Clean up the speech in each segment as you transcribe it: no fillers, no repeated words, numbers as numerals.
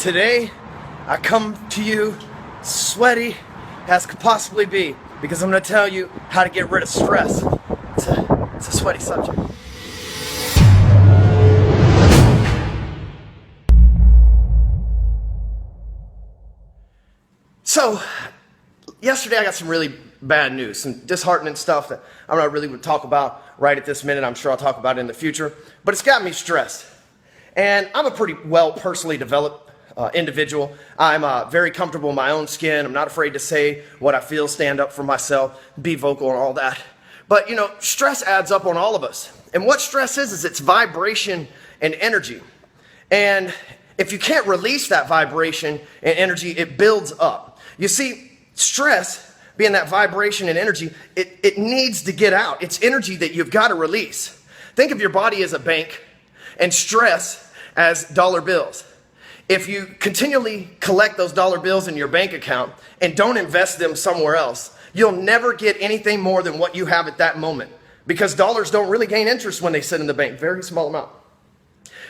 Today, I come to you sweaty as could possibly be because I'm going to tell you how to get rid of stress. It's a sweaty subject. So, yesterday I got some really bad news, some disheartening stuff that I'm not really going to talk about right at this minute. I'm sure I'll talk about it in the future, but it's got me stressed. And I'm a pretty well personally developed individual. I'm very comfortable in my own skin. I'm not afraid to say what I feel, stand up for myself, be vocal and all that. But you know, stress adds up on all of us. And what stress is it's vibration and energy. And if you can't release that vibration and energy, it builds up. You see, stress, being that vibration and energy, it needs to get out. It's energy that you've got to release. Think of your body as a bank and stress as dollar bills. If you continually collect those dollar bills in your bank account and don't invest them somewhere else, you'll never get anything more than what you have at that moment, because dollars don't really gain interest when they sit in the bank, very small amount.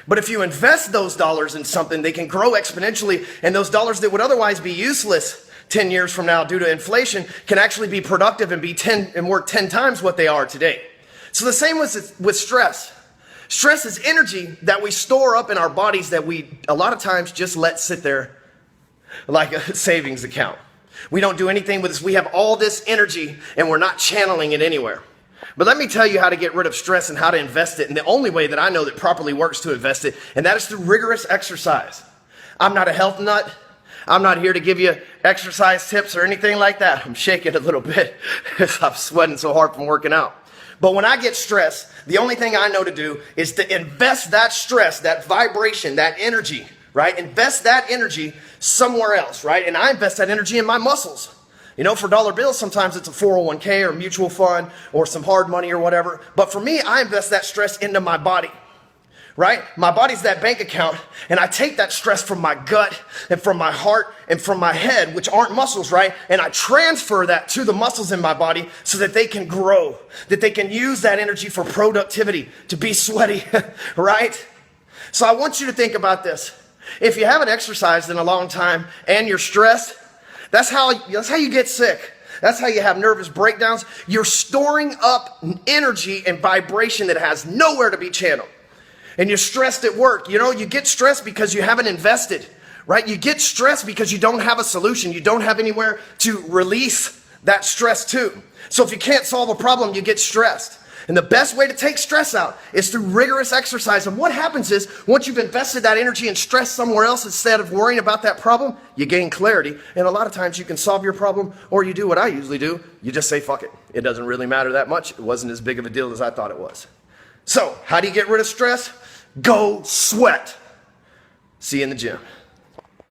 But if you invest those dollars in something, they can grow exponentially, and those dollars that would otherwise be useless 10 years from now due to inflation can actually be productive and work 10 times what they are today. So the same with stress. Stress is energy that we store up in our bodies that we a lot of times just let sit there like a savings account. We don't do anything with this. We have all this energy and we're not channeling it anywhere. But let me tell you how to get rid of stress and how to invest it. And the only way that I know that properly works to invest it, and that is through rigorous exercise. I'm not a health nut. I'm not here to give you exercise tips or anything like that. I'm shaking a little bit because I'm sweating so hard from working out. But when I get stressed, the only thing I know to do is to invest that stress, that vibration, that energy, right? Invest that energy somewhere else, right? And I invest that energy in my muscles. You know, for dollar bills, sometimes it's a 401k or mutual fund or some hard money or whatever. But for me, I invest that stress into my body, right? My body's that bank account, and I take that stress from my gut and from my heart and from my head, which aren't muscles, right? And I transfer that to the muscles in my body so that they can grow, that they can use that energy for productivity, to be sweaty, right? So I want you to think about this. If you haven't exercised in a long time and you're stressed, that's how you get sick. That's how you have nervous breakdowns. You're storing up energy and vibration that has nowhere to be channeled. And you're stressed at work. You know, you get stressed because you haven't invested, right? You get stressed because you don't have a solution. You don't have anywhere to release that stress to. So if you can't solve a problem, you get stressed. And the best way to take stress out is through rigorous exercise. And what happens is, once you've invested that energy and stress somewhere else instead of worrying about that problem, you gain clarity. And a lot of times you can solve your problem, or you do what I usually do. You just say, fuck it. It doesn't really matter that much. It wasn't as big of a deal as I thought it was. So, how do you get rid of stress? Go sweat. See you in the gym.